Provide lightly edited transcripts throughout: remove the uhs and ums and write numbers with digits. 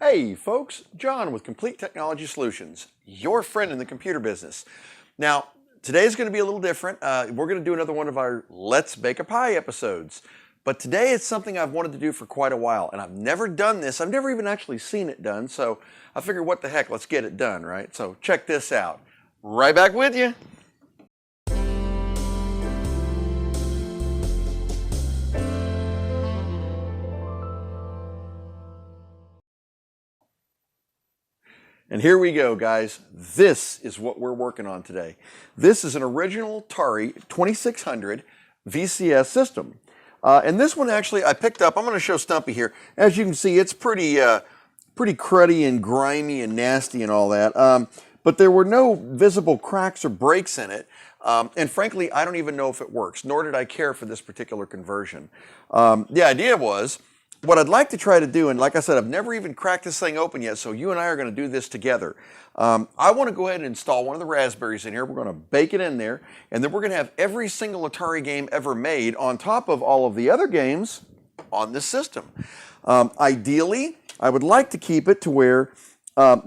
Hey folks, John with Complete Technology Solutions, your friend in the computer business. Now, today's going to be a little different. We're going to do another one of our Let's Bake a Pie episodes. But today it's something I've wanted to do for quite a while, and I've never done this. I've never even actually seen it done, so I figured what the heck, let's get it done, right? So check this out. Right back with you. And here we go, guys. This is what we're working on today. This is an original Atari 2600 VCS system. And this one actually I picked up. I'm going to show Stumpy here. As you can see, it's pretty cruddy and grimy and nasty and all that. But there were no visible cracks or breaks in it. And frankly, I don't even know if it works, nor did I care for this particular conversion. The idea was, what I'd like to try to do, and like I said, I've never even cracked this thing open yet, so you and I are going to do this together. I want to go ahead and install one of the Raspberries in here. We're going to bake it in there, and then we're going to have every single Atari game ever made on top of all of the other games on this system. Ideally, I would like to keep it to where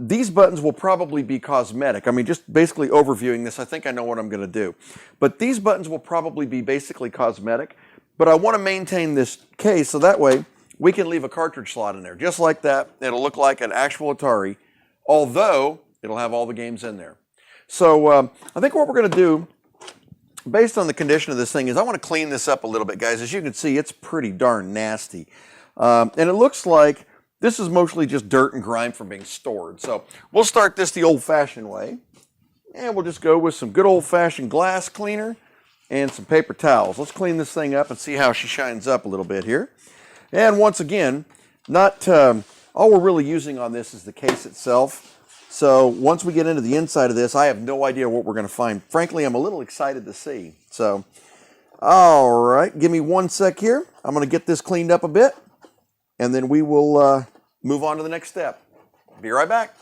these buttons will probably be cosmetic. I mean, just basically overviewing this, I think I know what I'm going to do. But these buttons will probably be basically cosmetic, but I want to maintain this case so that way we can leave a cartridge slot in there. Just like that, it'll look like an actual Atari, although it'll have all the games in there. So I think what we're going to do, based on the condition of this thing, is I want to clean this up a little bit, guys. As you can see, it's pretty darn nasty. And it looks like this is mostly just dirt and grime from being stored. So we'll start this the old-fashioned way. And we'll just go with some good old-fashioned glass cleaner and some paper towels. Let's clean this thing up and see how she shines up a little bit here. And once again, all we're really using on this is the case itself. So once we get into the inside of this, I have no idea what we're going to find. Frankly, I'm a little excited to see. So, all right, give me 1 sec here. I'm going to get this cleaned up a bit, and then we will move on to the next step. Be right back.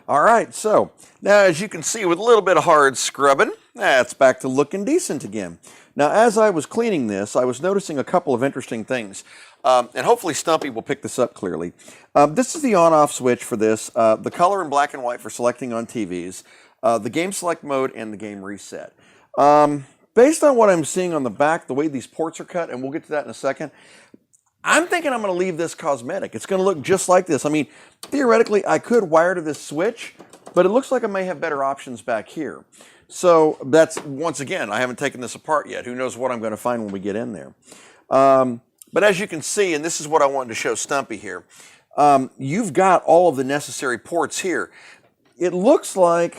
All right, so now as you can see, with a little bit of hard scrubbing, that's back to looking decent again. Now, as I was cleaning this, I was noticing a couple of interesting things, and hopefully Stumpy will pick this up clearly. This is the on-off switch for this, the color in black and white for selecting on TVs, the game select mode, and the game reset. Based on what I'm seeing on the back, the way these ports are cut, and we'll get to that in a second, I'm thinking I'm going to leave this cosmetic. It's going to look just like this. I mean, theoretically, I could wire to this switch, but it looks like I may have better options back here. So that's, once again, I haven't taken this apart yet. Who knows what I'm going to find when we get in there. But as you can see, and this is what I wanted to show Stumpy here, you've got all of the necessary ports here. It looks like,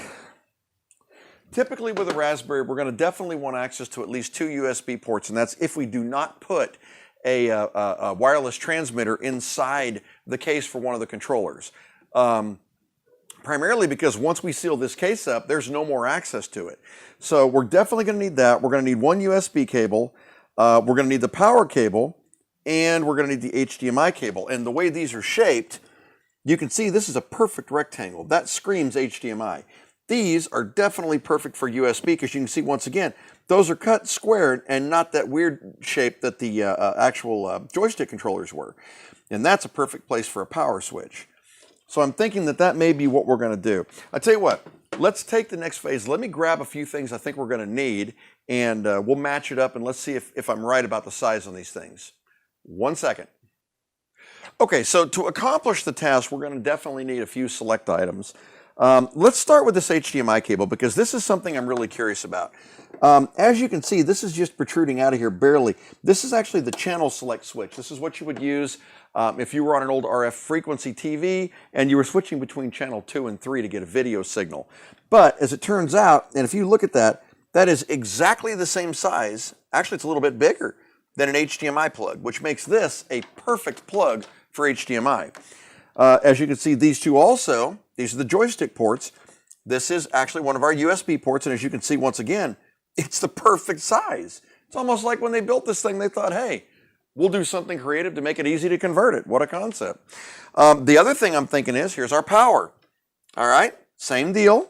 typically with a Raspberry, we're going to definitely want access to at least 2 USB ports, and that's if we do not put a wireless transmitter inside the case for one of the controllers. Primarily because once we seal this case up, there's no more access to it. So we're definitely going to need that. We're going to need 1 USB cable. We're going to need the power cable, and we're going to need the HDMI cable. And the way these are shaped, you can see this is a perfect rectangle. That screams HDMI. These are definitely perfect for USB because you can see, once again, those are cut squared and not that weird shape that the actual joystick controllers were. And that's a perfect place for a power switch. So I'm thinking that that may be what we're going to do. I tell you what, let's take the next phase. Let me grab a few things I think we're going to need, and we'll match it up, and let's see if I'm right about the size on these things. 1 second. Okay, so to accomplish the task, we're going to definitely need a few select items. Let's start with this HDMI cable because this is something I'm really curious about. As you can see, this is just protruding out of here barely. This is actually the channel select switch. This is what you would use if you were on an old RF frequency TV and you were switching between channel 2 and 3 to get a video signal. But as it turns out, and if you look at that, that is exactly the same size. Actually, it's a little bit bigger than an HDMI plug, which makes this a perfect plug for HDMI. As you can see, these two also, these are the joystick ports. This is actually one of our USB ports, and as you can see, once again, it's the perfect size. It's almost like when they built this thing, they thought, hey, we'll do something creative to make it easy to convert it. What a concept. The other thing I'm thinking is, here's our power. All right, same deal.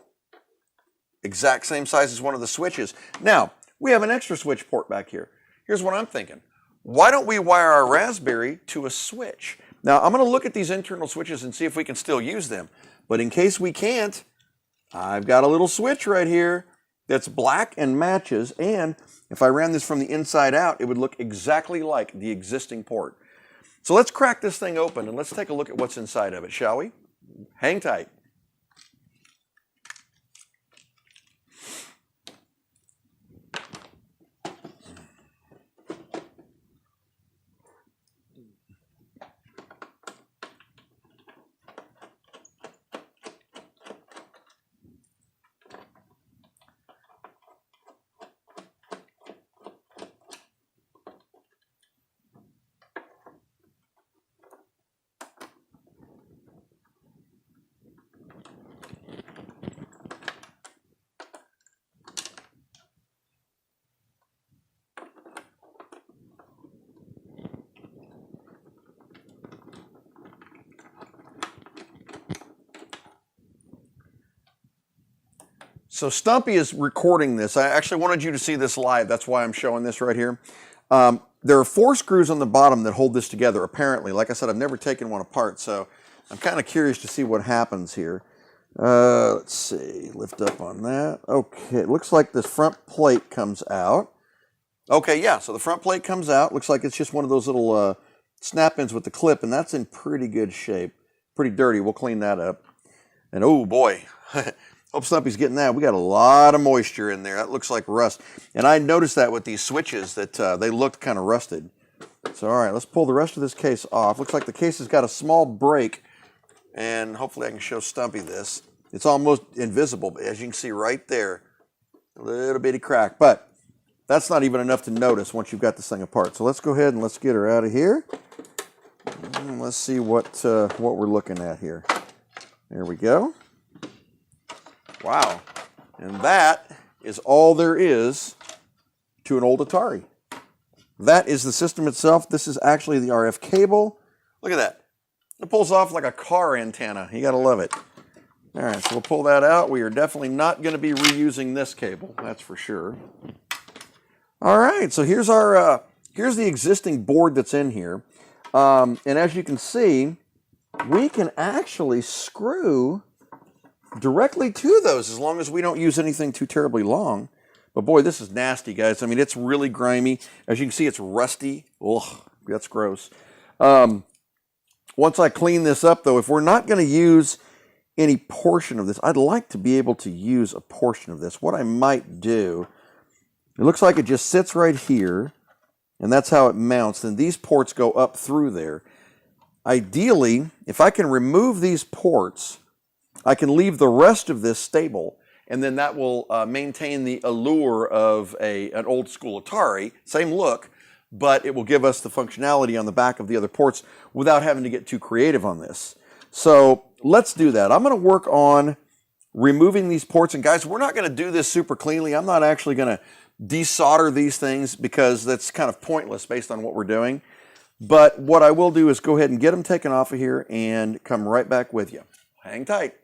Exact same size as one of the switches. Now, we have an extra switch port back here. Here's what I'm thinking. Why don't we wire our Raspberry to a switch? Now, I'm going to look at these internal switches and see if we can still use them. But in case we can't, I've got a little switch right here that's black and matches. And if I ran this from the inside out, it would look exactly like the existing port. So let's crack this thing open and let's take a look at what's inside of it, shall we? Hang tight. So Stumpy is recording this. I actually wanted you to see this live. That's why I'm showing this right here. There are 4 screws on the bottom that hold this together, apparently. Like I said, I've never taken one apart, so I'm kind of curious to see what happens here. Let's see. Lift up on that. Okay, it looks like this front plate comes out. Okay, yeah, so the front plate comes out. Looks like it's just one of those little snap-ins with the clip, and that's in pretty good shape. Pretty dirty. We'll clean that up. And oh boy. Hope Stumpy's getting that. We got a lot of moisture in there. That looks like rust. And I noticed that with these switches that they looked kind of rusted. So all right, let's pull the rest of this case off. Looks like the case has got a small break. And hopefully I can show Stumpy this. It's almost invisible, but as you can see right there, a little bitty crack. But that's not even enough to notice once you've got this thing apart. So let's go ahead and let's get her out of here. And let's see what we're looking at here. There we go. Wow, and that is all there is to an old Atari. That is the system itself. This is actually the RF cable. Look at that. It pulls off like a car antenna. You got to love it. All right, so we'll pull that out. We are definitely not going to be reusing this cable, that's for sure. All right, so here's our here's the existing board that's in here. And as you can see, we can actually screw directly to those as long as we don't use anything too terribly long. But boy, this is nasty, guys. I mean, it's really grimy. As you can see, it's rusty. Ugh, that's gross. Once I clean this up, though, if we're not going to use any portion of this, I'd like to be able to use a portion of this. What I might do, it looks like it just sits right here, and that's how it mounts. Then these ports go up through there. Ideally, if I can remove these ports, I can leave the rest of this stable, and then that will maintain the allure of an old school Atari. Same look, but it will give us the functionality on the back of the other ports without having to get too creative on this. So let's do that. I'm going to work on removing these ports. And guys, we're not going to do this super cleanly. I'm not actually going to desolder these things because that's kind of pointless based on what we're doing. But what I will do is go ahead and get them taken off of here and come right back with you. Hang tight.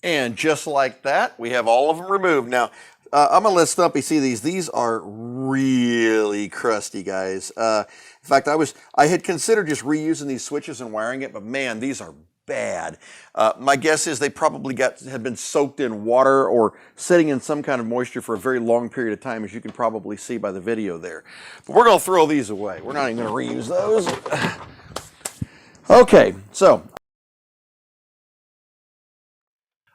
And just like that, we have all of them removed. Now, I'm going to let Stumpy see these. These are really crusty, guys. In fact, I had considered just reusing these switches and wiring it, but man, these are bad. My guess is they probably had been soaked in water or sitting in some kind of moisture for a very long period of time, as you can probably see by the video there. But we're going to throw these away. We're not even going to reuse those. Okay, so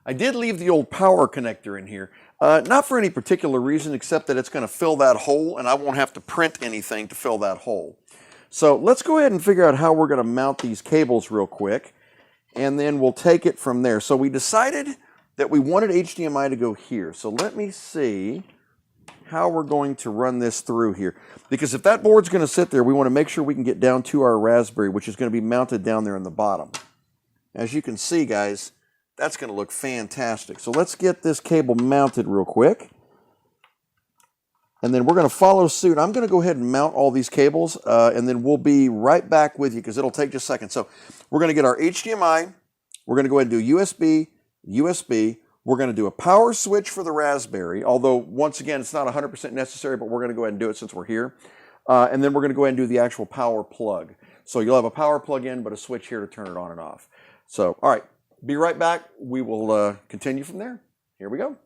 I did leave the old power connector in here, not for any particular reason except that it's going to fill that hole and I won't have to print anything to fill that hole. So let's go ahead and figure out how we're going to mount these cables real quick, and then we'll take it from there. So we decided that we wanted HDMI to go here. So let me see how we're going to run this through here. Because if that board's going to sit there, we want to make sure we can get down to our Raspberry, which is going to be mounted down there in the bottom. As you can see, guys, that's going to look fantastic. So let's get this cable mounted real quick. And then we're going to follow suit. I'm going to go ahead and mount all these cables, and then we'll be right back with you because it'll take just a second. So we're going to get our HDMI. We're going to go ahead and do USB, USB. We're going to do a power switch for the Raspberry, although, once again, it's not 100% necessary, but we're going to go ahead and do it since we're here. And then we're going to go ahead and do the actual power plug. So you'll have a power plug-in, but a switch here to turn it on and off. So, all right, be right back. We will continue from there. Here we go.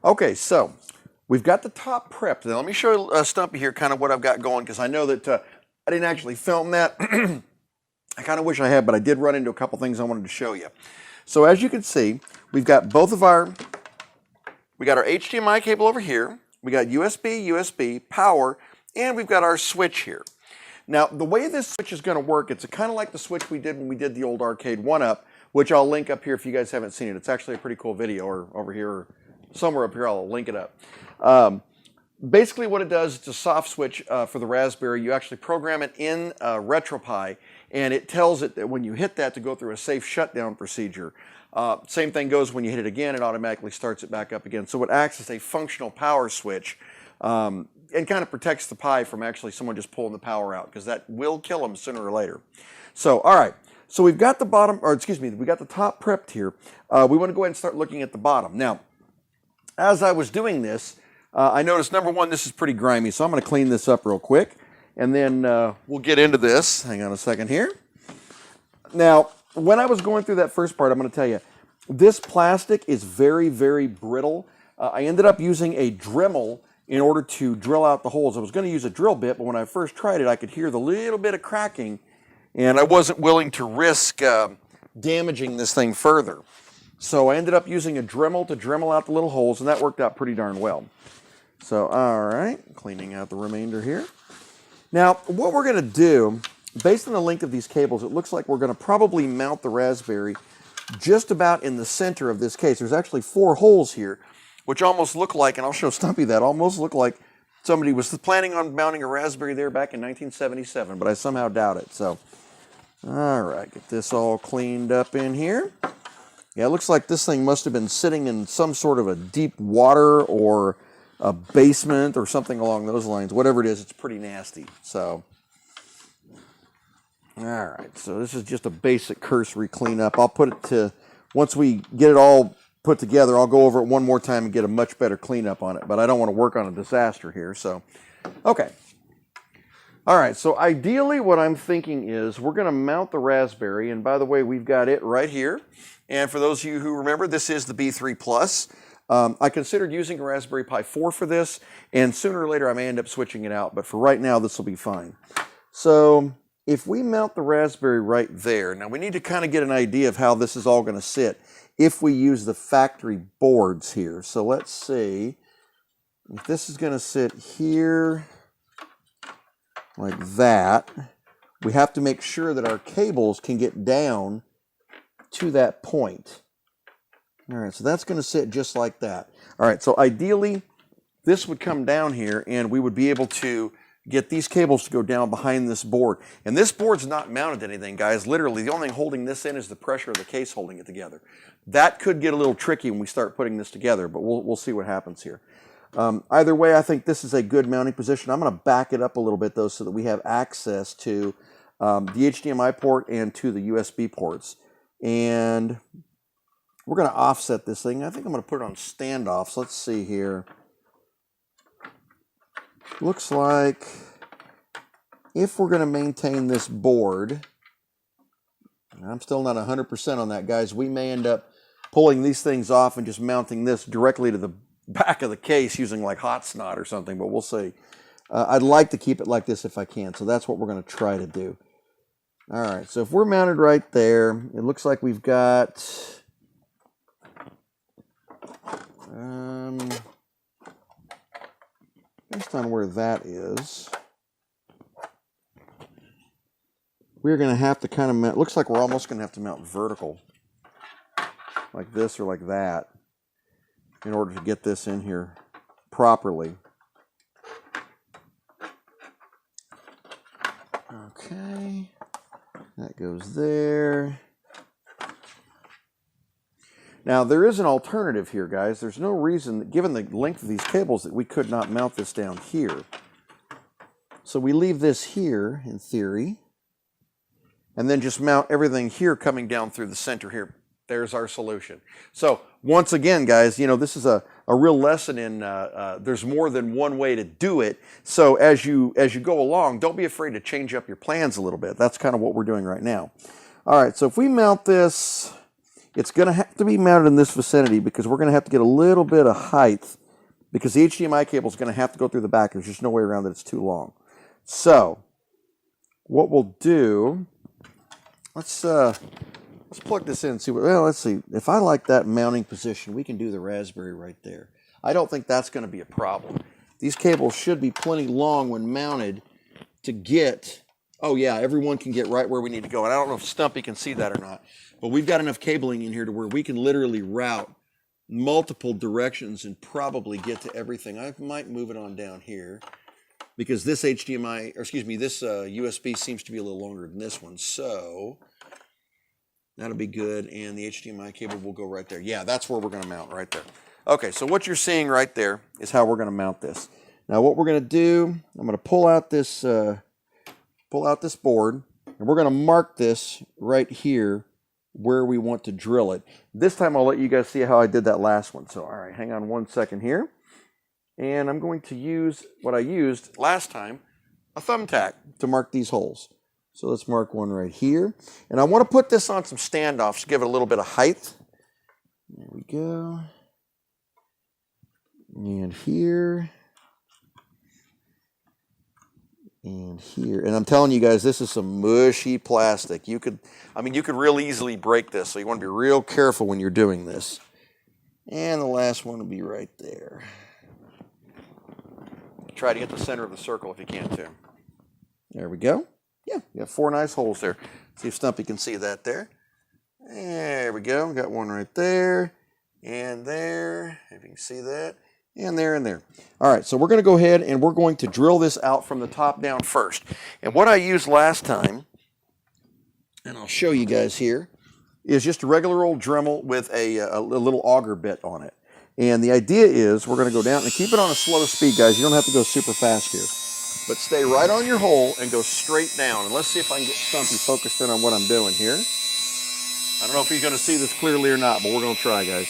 Okay, so we've got the top prepped. Now let me show Stumpy here kind of what I've got going, because I know that I didn't actually film that. I kind of wish I had, but I did run into a couple things I wanted to show you. So as you can see, we've got we got our HDMI cable over here, we got USB, power, and we've got our switch here. Now, the way this switch is going to work, it's kind of like the switch we did when we did the old arcade 1-up, which I'll link up here if you guys haven't seen it. It's actually a pretty cool video, or over here, or somewhere up here, I'll link it up. Basically what it does, it's a soft switch for the Raspberry. You actually program it in RetroPie, and it tells it that when you hit that to go through a safe shutdown procedure. Same thing goes when you hit it again, it automatically starts it back up again. So it acts as a functional power switch and kind of protects the Pi from actually someone just pulling the power out, because that will kill them sooner or later. So, all right. So we've got the bottom, or excuse me, we got the top prepped here. We want to go ahead and start looking at the bottom. Now, as I was doing this, I noticed, number one, this is pretty grimy, so I'm going to clean this up real quick, and then we'll get into this. Hang on a second here. Now, when I was going through that first part, I'm going to tell you, this plastic is very, very brittle. I ended up using a Dremel in order to drill out the holes. I was going to use a drill bit, but when I first tried it, I could hear the little bit of cracking, and I wasn't willing to risk damaging this thing further. So I ended up using a Dremel to Dremel out the little holes, and that worked out pretty darn well. So, all right, cleaning out the remainder here. Now, what we're going to do, based on the length of these cables, it looks like we're going to probably mount the Raspberry just about in the center of this case. There's actually 4 holes here, which almost look like, and I'll show Stumpy that, almost look like somebody was planning on mounting a Raspberry there back in 1977, but I somehow doubt it. So, all right, get this all cleaned up in here. Yeah, it looks like this thing must have been sitting in some sort of a deep water or a basement or something along those lines. Whatever it is, it's pretty nasty. So, all right, so this is just a basic cursory cleanup. I'll put it to, once we get it all put together, I'll go over it one more time and get a much better cleanup on it, but I don't want to work on a disaster here, so, okay. All right, so ideally what I'm thinking is we're going to mount the Raspberry, and by the way, we've got it right here. And for those of you who remember, this is the B3 Plus. I considered using a Raspberry Pi 4 for this, and sooner or later I may end up switching it out, but for right now this will be fine. So if we mount the Raspberry right there, now we need to kind of get an idea of how this is all going to sit if we use the factory boards here. So let's see if this is going to sit here like that. We have to make sure that our cables can get down to that point. All right, so that's going to sit just like that. All right, so ideally, this would come down here, and we would be able to get these cables to go down behind this board. And this board's not mounted to anything, guys. Literally, the only thing holding this in is the pressure of the case holding it together. That could get a little tricky when we start putting this together, but we'll see what happens here. Either way, I think this is a good mounting position. I'm going to back it up a little bit, though, so that we have access to the HDMI port and to the USB ports. And we're going to offset this thing. I think I'm going to put it on standoffs. Let's see here. Looks like if we're going to maintain this board, I'm still not 100% on that, guys. We may end up pulling these things off and just mounting this directly to the back of the case using like hot snot or something, but we'll see. I'd like to keep it like this if I can, so that's what we're going to try to do. All right, so if we're mounted right there, it looks like we've got based on where that is, we're going to have to kind of mount, looks like we're almost going to have to mount vertical, like this or like that, in order to get this in here properly. Okay, that goes there. Now, there is an alternative here, guys. There's no reason, given the length of these cables, that we could not mount this down here. So we leave this here, in theory, and then just mount everything here coming down through the center here There's our solution. So once again, guys, you know, this is a real lesson in there's more than one way to do it. So as you go along, don't be afraid to change up your plans a little bit. That's kind of what we're doing right now. All right, so if we mount this, it's going to have to be mounted in this vicinity because we're going to have to get a little bit of height because the HDMI cable is going to have to go through the back. There's just no way around it. It's too long. So what we'll do, let's plug this in and see what, well, let's see. If I like that mounting position, we can do the Raspberry right there. I don't think that's going to be a problem. These cables should be plenty long when mounted to get, oh yeah, everyone can get right where we need to go. And I don't know if Stumpy can see that or not, but we've got enough cabling in here to where we can literally route multiple directions and probably get to everything. I might move it on down here because this HDMI, or excuse me, this USB seems to be a little longer than this one. So that'll be good, and the HDMI cable will go right there. Yeah, that's where we're going to mount, right there. Okay, so what you're seeing right there is how we're going to mount this. Now what we're going to do, I'm going to pull out this board, and we're going to mark this right here where we want to drill it. This time I'll let you guys see how I did that last one. So all right, hang on one second here. And I'm going to use what I used last time, a thumbtack, to mark these holes. So let's mark one right here. And I want to put this on some standoffs to give it a little bit of height. There we go. And here. And here. And I'm telling you guys, this is some mushy plastic. You could real easily break this. So you want to be real careful when you're doing this. And the last one will be right there. Try to get the center of the circle if you can too. There we go. Yeah, you have 4 nice holes there. See if Stumpy can see that there. There we go. Got one right there. And there. If you can see that. And there and there. All right, so we're going to go ahead and we're going to drill this out from the top down first. And what I used last time, and I'll show you guys here, is just a regular old Dremel with a little auger bit on it. And the idea is we're going to go down and keep it on a slow speed, guys. You don't have to go super fast here. But stay right on your hole and go straight down. And let's see if I can get Stumpy focused in on what I'm doing here. I don't know if he's going to see this clearly or not, but we're going to try, guys.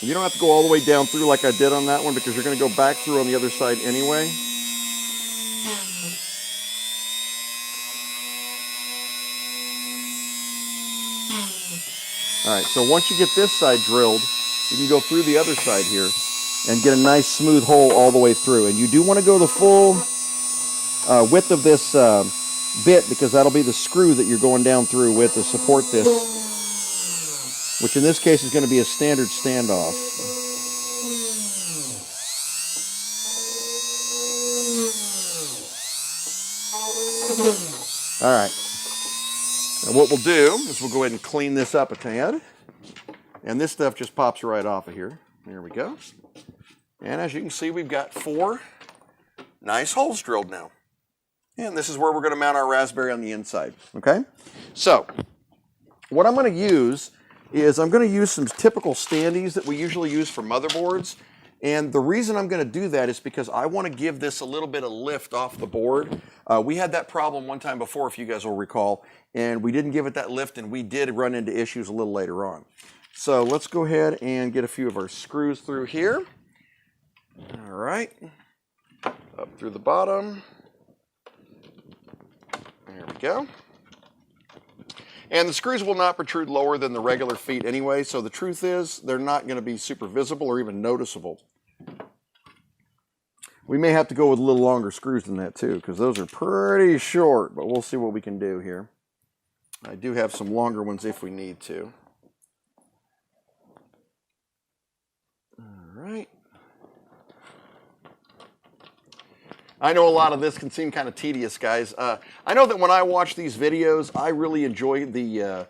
You don't have to go all the way down through like I did on that one because you're going to go back through on the other side anyway. All right, so once you get this side drilled, you can go through the other side here and get a nice smooth hole all the way through. And you do want to go the full width of this bit because that'll be the screw that you're going down through with to support this, which in this case is going to be a standard standoff. All right. And what we'll do is we'll go ahead and clean this up a tad. And this stuff just pops right off of here. There we go. And as you can see, we've got 4 nice holes drilled now. And this is where we're going to mount our Raspberry on the inside. Okay? So, what I'm going to use is I'm going to use some typical standees that we usually use for motherboards. And the reason I'm going to do that is because I want to give this a little bit of lift off the board. We had that problem one time before, if you guys will recall, and we didn't give it that lift, and we did run into issues a little later on. So let's go ahead and get a few of our screws through here. All right, up through the bottom. There we go. And the screws will not protrude lower than the regular feet anyway, so the truth is they're not going to be super visible or even noticeable. We may have to go with a little longer screws than that too, because those are pretty short, but we'll see what we can do here. I do have some longer ones if we need to. All right. I know a lot of this can seem kind of tedious, guys. I know that when I watch these videos, I really enjoy the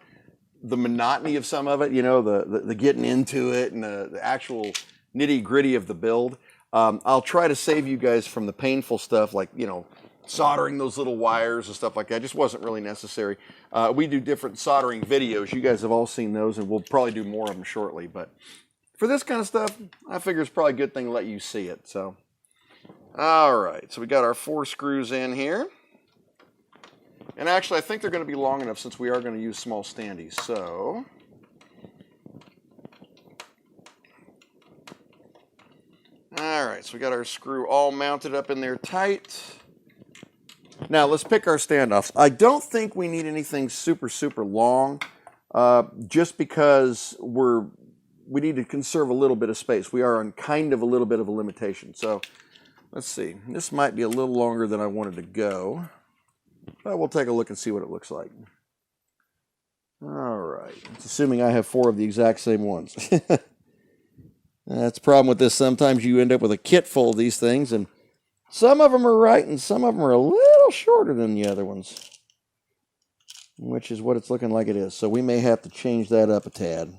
monotony of some of it, you know, the getting into it and the actual nitty-gritty of the build. I'll try to save you guys from the painful stuff like, you know, soldering those little wires and stuff like that. It just wasn't really necessary. We do different soldering videos. You guys have all seen those, and we'll probably do more of them shortly. But for this kind of stuff, I figure it's probably a good thing to let you see it. So, all right. So we got our 4 screws in here. And actually, I think they're going to be long enough since we are going to use small standees. So, all right. So we got our screw all mounted up in there tight. Now, let's pick our standoffs. I don't think we need anything super, super long, just because we need to conserve a little bit of space. We are on kind of a little bit of a limitation. So, let's see. This might be a little longer than I wanted to go. But we'll take a look and see what it looks like. All right. It's assuming I have 4 of the exact same ones. That's the problem with this. Sometimes you end up with a kit full of these things, and some of them are right, and some of them are a little shorter than the other ones, which is what it's looking like it is. So we may have to change that up a tad.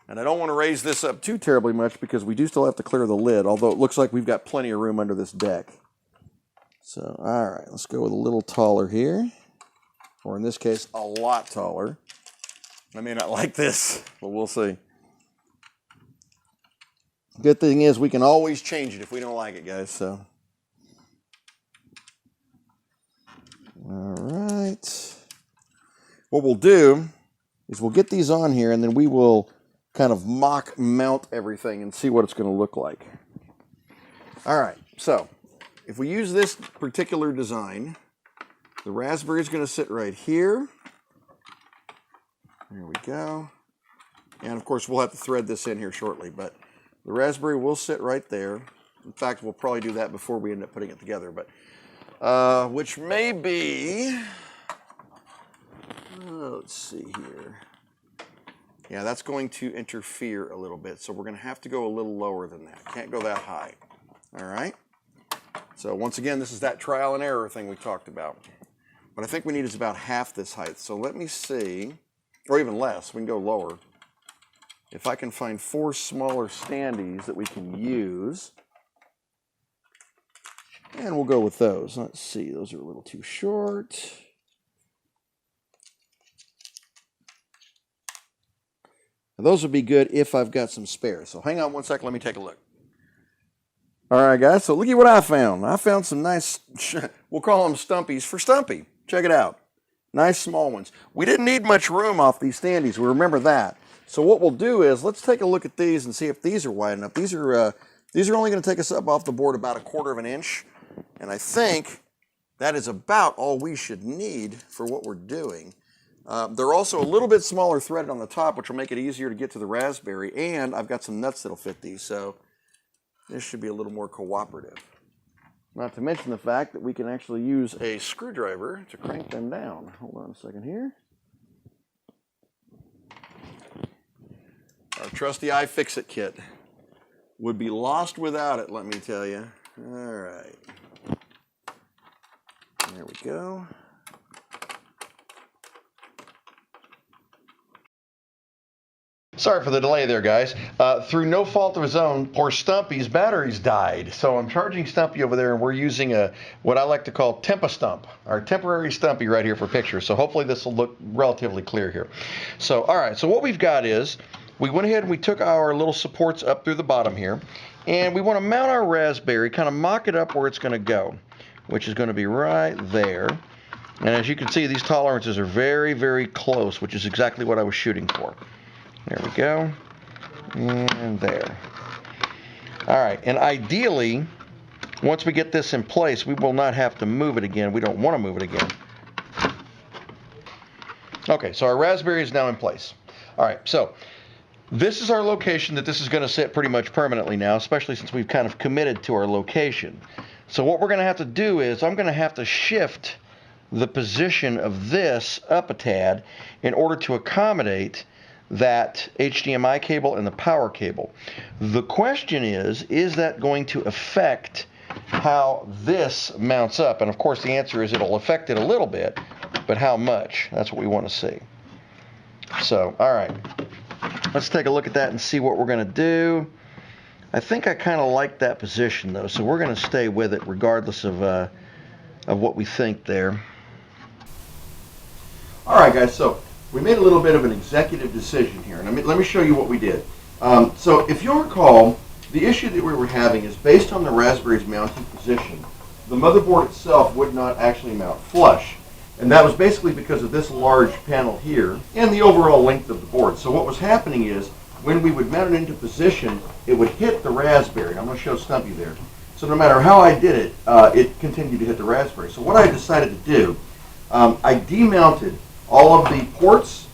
And I don't want to raise this up too terribly much because we do still have to clear the lid, although it looks like we've got plenty of room under this deck. So, all right, let's go with a little taller here, or in this case, a lot taller. I may not like this, but we'll see. Good thing is we can always change it if we don't like it, guys. So, all right. What we'll do is we'll get these on here, and then we will kind of mock mount everything and see what it's going to look like. All right, so if we use this particular design, the Raspberry is going to sit right here. There we go. And of course, we'll have to thread this in here shortly, but the Raspberry will sit right there. In fact, we'll probably do that before we end up putting it together, but which may be, let's see here. Yeah, that's going to interfere a little bit, so we're going to have to go a little lower than that. Can't go that high. All right. So once again, this is that trial and error thing we talked about. What I think we need is about half this height. So let me see, or even less, we can go lower. If I can find 4 smaller standees that we can use, and we'll go with those. Let's see, those are a little too short. Now, those would be good if I've got some spares. So hang on one second, let me take a look. All right, guys, so look at what I found. I found some nice, we'll call them stumpies for Stumpy. Check it out. Nice small ones. We didn't need much room off these standees. We remember that. So what we'll do is let's take a look at these and see if these are wide enough. These are only going to take us up off the board about 1/4 of an inch. And I think that is about all we should need for what we're doing. They're also a little bit smaller threaded on the top, which will make it easier to get to the Raspberry. And I've got some nuts that'll fit these. So this should be a little more cooperative. Not to mention the fact that we can actually use a screwdriver to crank them down. Hold on a second here. Our trusty iFixit kit would be lost without it, let me tell you. All right. There we go. Sorry for the delay there, guys. Through no fault of his own, poor Stumpy's batteries died. So I'm charging Stumpy over there, and we're using what I like to call Temp-A-Stump, our temporary Stumpy right here for pictures. So hopefully this will look relatively clear here. So, all right, so what we've got is we went ahead and we took our little supports up through the bottom here, and we want to mount our Raspberry, kind of mock it up where it's going to go, which is going to be right there. And as you can see, these tolerances are very, very close, which is exactly what I was shooting for. There we go, and there. All right, and ideally, once we get this in place, we will not have to move it again. We don't want to move it again. Okay, so our Raspberry is now in place. All right, so this is our location that this is going to sit pretty much permanently now, especially since we've kind of committed to our location. So what we're going to have to do is I'm going to have to shift the position of this up a tad in order to accommodate that HDMI cable and the power cable. The question is that going to affect how this mounts up? And of course the answer is it'll affect it a little bit, but how much? That's what we want to see. So, all right, let's take a look at that and see what we're going to do. I think I kind of like that position though, so we're going to stay with it regardless of of what we think there. All right, guys, so we made a little bit of an executive decision here, and let me show you what we did. So if you'll recall, the issue that we were having is based on the Raspberry's mounting position. The motherboard itself would not actually mount flush, and that was basically because of this large panel here and the overall length of the board. So what was happening is when we would mount it into position, it would hit the Raspberry. I'm going to show Stumpy there. So no matter how I did it, it continued to hit the Raspberry. So what I decided to do, I demounted all of the ports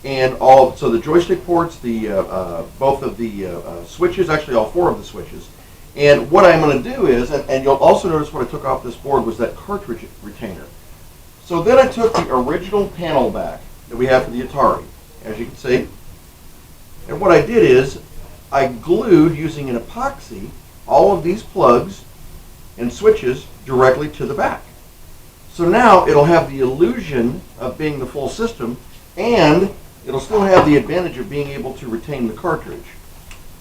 and so the joystick ports, both of the switches, actually all four of the switches. And what I'm going to do is, and you'll also notice what I took off this board was that cartridge retainer. So then I took the original panel back that we have for the Atari, as you can see. And what I did is I glued, using an epoxy, all of these plugs and switches directly to the back. So now it'll have the illusion of being the full system, and it'll still have the advantage of being able to retain the cartridge.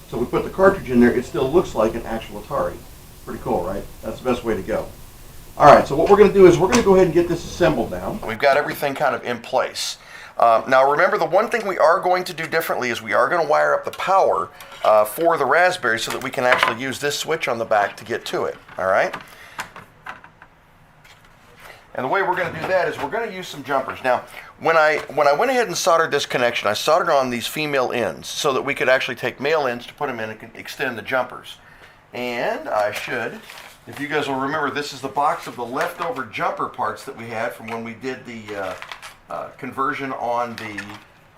So we put the cartridge in there, it still looks like an actual Atari. Pretty cool, right? That's the best way to go. All right, so what we're going to do is we're going to go ahead and get this assembled now. We've got everything kind of in place. Now remember, the one thing we are going to do differently is we are going to wire up the power for the Raspberry so that we can actually use this switch on the back to get to it. All right? And the way we're going to do that is we're going to use some jumpers. Now, when I went ahead and soldered this connection, I soldered on these female ends so that we could actually take male ends to put them in and extend the jumpers. And I should, if you guys will remember, this is the box of the leftover jumper parts that we had from when we did the conversion on the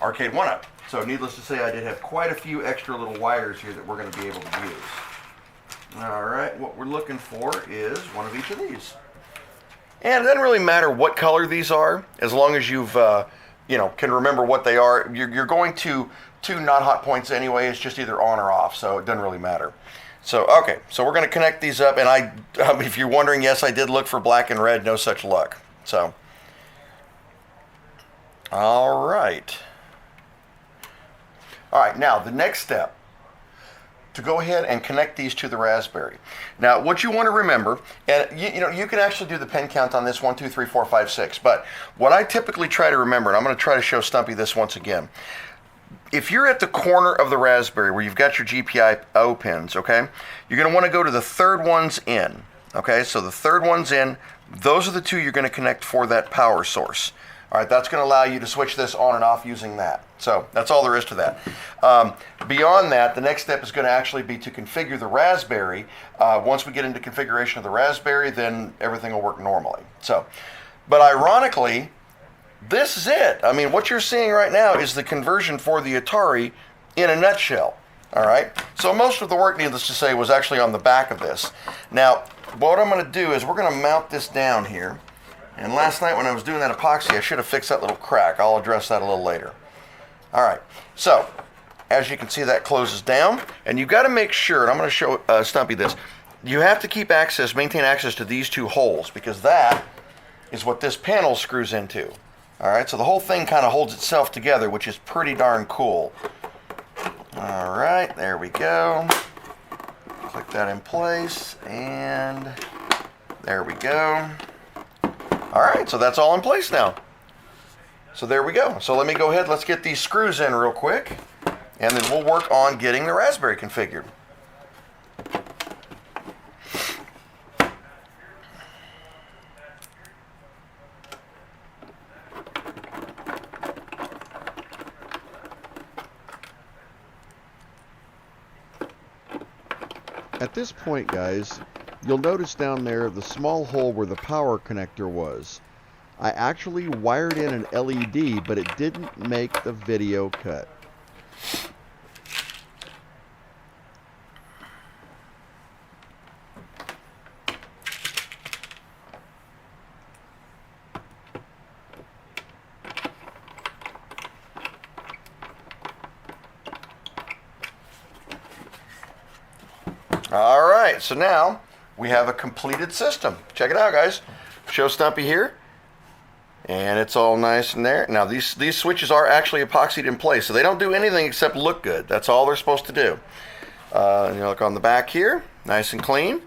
Arcade 1-Up. So needless to say, I did have quite a few extra little wires here that we're going to be able to use. All right, what we're looking for is one of each of these. And it doesn't really matter what color these are, as long as you've, can remember what they are. You're going to two not hot points anyway. It's just either on or off, so it doesn't really matter. So, okay, so we're going to connect these up. And if you're wondering, yes, I did look for black and red. No such luck. So, all right. All right, now the next step, to go ahead and connect these to the Raspberry. Now, what you want to remember, and you can actually do the pin count on this, 1, 2, 3, 4, 5, 6, but what I typically try to remember, and I'm going to try to show Stumpy this once again, if you're at the corner of the Raspberry where you've got your GPIO pins, okay, you're going to want to go to the third ones in, okay, so the third ones in, those are the two you're going to connect for that power source. All right, that's going to allow you to switch this on and off using that. So that's all there is to that. Beyond that, the next step is going to actually be to configure the Raspberry. Once we get into configuration of the Raspberry, then everything will work normally. So, but ironically, this is it. I mean, what you're seeing right now is the conversion for the Atari in a nutshell. All right. So most of the work, needless to say, was actually on the back of this. Now, what I'm going to do is we're going to mount this down here. And last night when I was doing that epoxy, I should have fixed that little crack. I'll address that a little later. All right, so as you can see, that closes down. And you've got to make sure, and I'm going to show Stumpy this, you have to maintain access to these two holes, because that is what this panel screws into. All right, so the whole thing kind of holds itself together, which is pretty darn cool. All right, there we go. Click that in place, and there we go. All right, so that's all in place now. So there we go. So let me go ahead, let's get these screws in real quick, and then we'll work on getting the Raspberry configured. At this point, guys, you'll notice down there the small hole where the power connector was. I actually wired in an LED, but it didn't make the video cut. All right, so now we have a completed system. Check it out, guys. Show Stumpy here. And it's all nice in there. Now, these switches are actually epoxied in place, so they don't do anything except look good. That's all they're supposed to do. You look on the back here, nice and clean.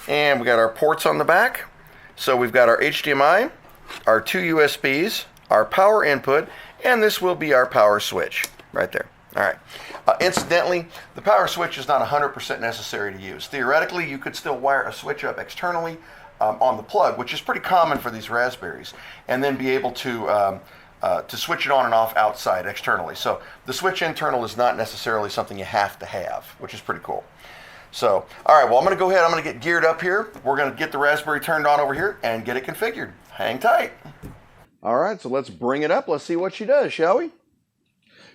And we got our ports on the back. So we've got our HDMI, our two USBs, our power input, and this will be our power switch right there. All right. Incidentally, the power switch is not 100% necessary to use. Theoretically, you could still wire a switch up externally on the plug, which is pretty common for these Raspberries, and then be able to switch it on and off outside externally. So the switch internal is not necessarily something you have to have, which is pretty cool. So, all right, well, I'm going to go ahead. I'm going to get geared up here. We're going to get the Raspberry turned on over here and get it configured. Hang tight. All right, so let's bring it up. Let's see what she does, shall we?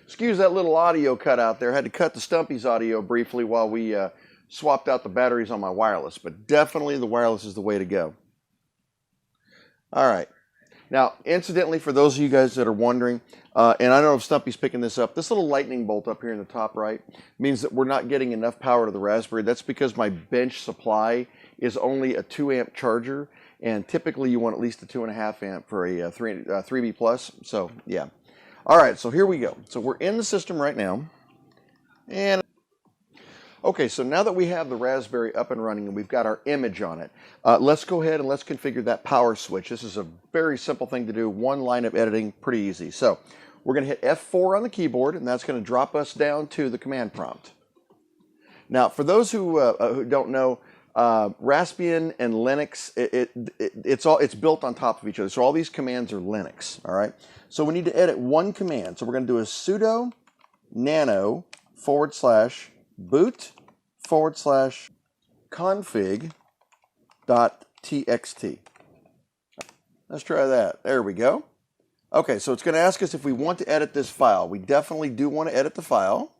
Excuse that little audio cut out there. I had to cut the Stumpy's audio briefly while we swapped out the batteries on my wireless, but definitely the wireless is the way to go. All right. Now, incidentally, for those of you guys that are wondering, and I don't know if Stumpy's picking this up, this little lightning bolt up here in the top right means that we're not getting enough power to the Raspberry. That's because my bench supply is only a 2 amp charger, and typically you want at least a 2.5 amp for a 3B plus. So, yeah. All right, so here we go. So we're in the system right now. And okay, so now that we have the Raspberry up and running and we've got our image on it, let's go ahead and let's configure that power switch. This is a very simple thing to do, one line of editing, pretty easy. So we're going to hit F4 on the keyboard, and that's going to drop us down to the command prompt. Now, for those who don't know, Raspbian and Linux, it's built on top of each other. So all these commands are Linux, all right? So we need to edit one command. So we're going to do a sudo nano /boot/config.txt. Let's try that. There we go. Okay, so it's going to ask us if we want to edit this file. We definitely do want to edit the file.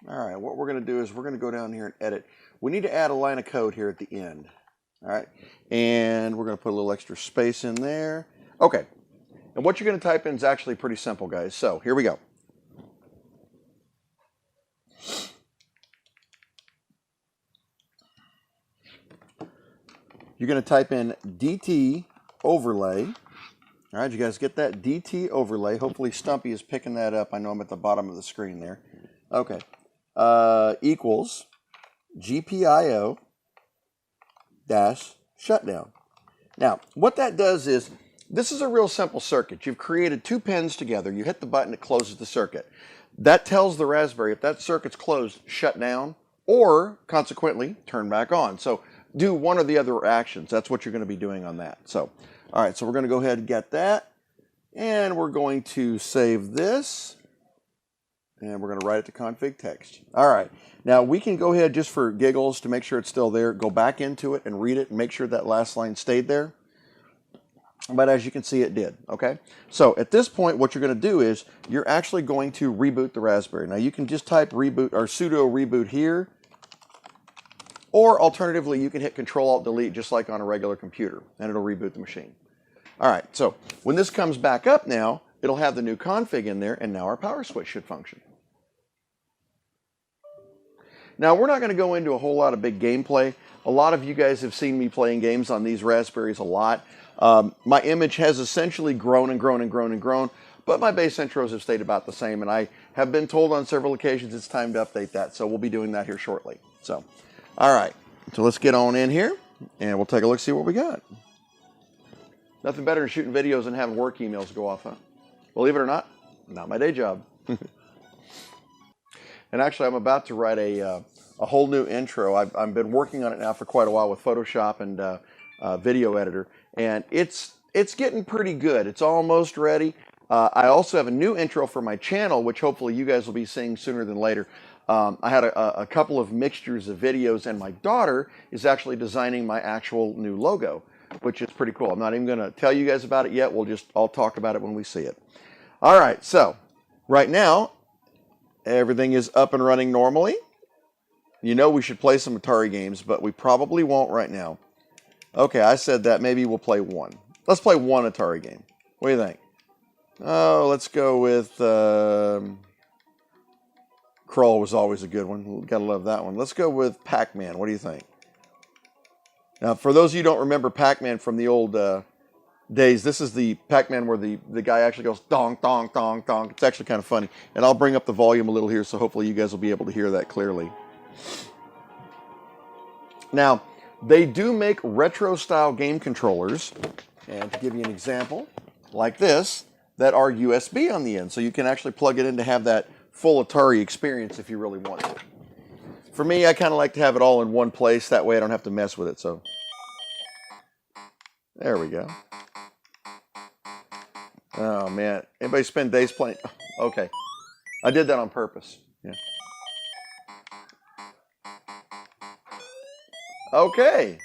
All right, what we're going to do is we're going to go down here and edit. We need to add a line of code here at the end. All right, and we're going to put a little extra space in there. Okay, and what you're going to type in is actually pretty simple, guys. So here we go. You're going to type in DT overlay. All right, you guys get that? DT overlay. Hopefully Stumpy is picking that up. I know I'm at the bottom of the screen there. Okay. Equals GPIO dash shutdown. Now, what that does is, this is a real simple circuit. You've created two pins together. You hit the button, it closes the circuit. That tells the Raspberry if that circuit's closed, shut down, or consequently, turn back on. So do one or the other actions. That's what you're going to be doing on that. So, all right, so we're going to go ahead and get that. And we're going to save this. And we're going to write it to config text. All right. Now, we can go ahead just for giggles to make sure it's still there. Go back into it and read it and make sure that last line stayed there. But as you can see, it did. Okay. So at this point, what you're going to do is you're actually going to reboot the Raspberry. Now, you can just type reboot or sudo reboot here. Or alternatively, you can hit Control-Alt-Delete just like on a regular computer, and it'll reboot the machine. All right. So when this comes back up now, it'll have the new config in there, and now our power switch should function. Now, we're not going to go into a whole lot of big gameplay. A lot of you guys have seen me playing games on these Raspberries a lot. My image has essentially grown and grown and grown and grown, but my base intros have stayed about the same, and I have been told on several occasions it's time to update that, so we'll be doing that here shortly. So, all right, so let's get on in here, and we'll take a look, see what we got. Nothing better than shooting videos and having work emails go off, huh? Believe it or not my day job. And actually, I'm about to write a whole new intro. I've been working on it now for quite a while with Photoshop and Video Editor, and it's getting pretty good. It's almost ready. I also have a new intro for my channel, which hopefully you guys will be seeing sooner than later. I had a couple of mixtures of videos, and my daughter is actually designing my actual new logo, which is pretty cool. I'm not even going to tell you guys about it yet. I'll talk about it when we see it. All right, so right now, everything is up and running normally. You know we should play some Atari games, but we probably won't right now. Okay, I said that. Maybe we'll play one. Let's play one Atari game. What do you think? Oh, let's go with... Crawl was always a good one. Gotta love that one. Let's go with Pac-Man. What do you think? Now, for those of you who don't remember Pac-Man from the old days, this is the Pac-Man where the guy actually goes donk, donk, donk, donk. It's actually kind of funny. And I'll bring up the volume a little here, so hopefully you guys will be able to hear that clearly. Now, They do make retro-style game controllers, and to give you an example, like this, that are USB on the end, so you can actually plug it in to have that full Atari experience if you really want to. For me, I kind of like to have it all in one place, that way I don't have to mess with it, so there we go. Oh man, anybody spend days playing? Okay, I did that on purpose. Yeah. Okay,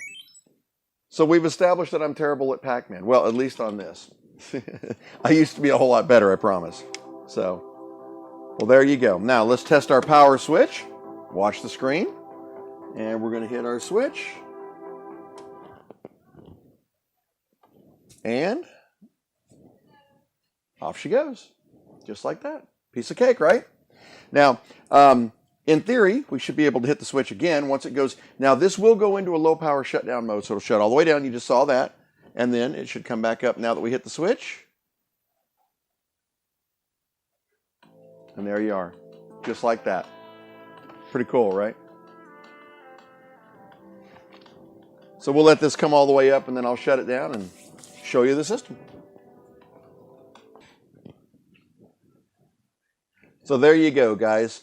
so we've established that I'm terrible at Pac-Man. Well, at least on this. I used to be a whole lot better, I promise. So, well, there you go. Now let's test our power switch. Watch the screen, and we're going to hit our switch. And off she goes, just like that. Piece of cake, right? Now, in theory, we should be able to hit the switch again once it goes. Now, this will go into a low power shutdown mode, so it'll shut all the way down. You just saw that. And then it should come back up now that we hit the switch. And there you are, just like that. Pretty cool, right? So we'll let this come all the way up, and then I'll shut it down and show you the system. So there you go, guys.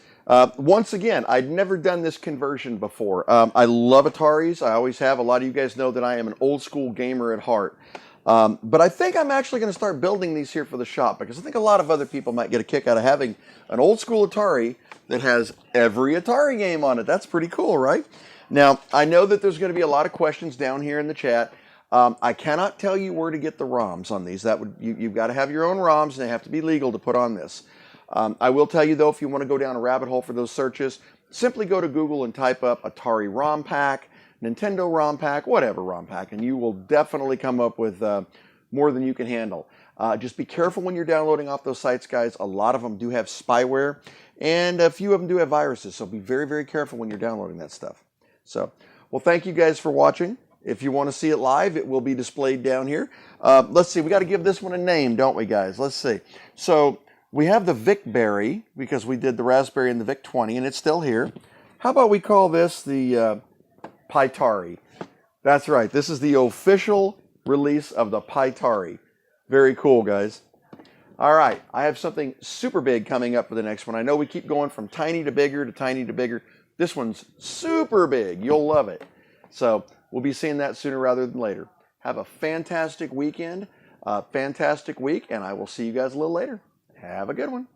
Once again, I'd never done this conversion before. I love Ataris. I always have. A lot of you guys know that I am an old school gamer at heart. But I think I'm actually going to start building these here for the shop, because I think a lot of other people might get a kick out of having an old school Atari that has every Atari game on it. That's pretty cool, right? Now, I know that there's going to be a lot of questions down here in the chat. I cannot tell you where to get the ROMs on these. You've got to have your own ROMs, and they have to be legal to put on this. I will tell you, though, if you want to go down a rabbit hole for those searches, simply go to Google and type up Atari ROM pack, Nintendo ROM pack, whatever ROM pack, and you will definitely come up with more than you can handle. Just be careful when you're downloading off those sites, guys. A lot of them do have spyware, and a few of them do have viruses, so be very, very careful when you're downloading that stuff. So, well, thank you guys for watching. If you want to see it live, it will be displayed down here. Let's see, we got to give this one a name, don't we, guys? Let's see. So, we have the VicBerry, because we did the Raspberry and the VIC-20, and it's still here. How about we call this the PiTari? That's right. This is the official release of the PiTari. Very cool, guys. All right. I have something super big coming up for the next one. I know we keep going from tiny to bigger to tiny to bigger. This one's super big. You'll love it. So we'll be seeing that sooner rather than later. Have a fantastic weekend, a fantastic week, and I will see you guys a little later. Have a good one.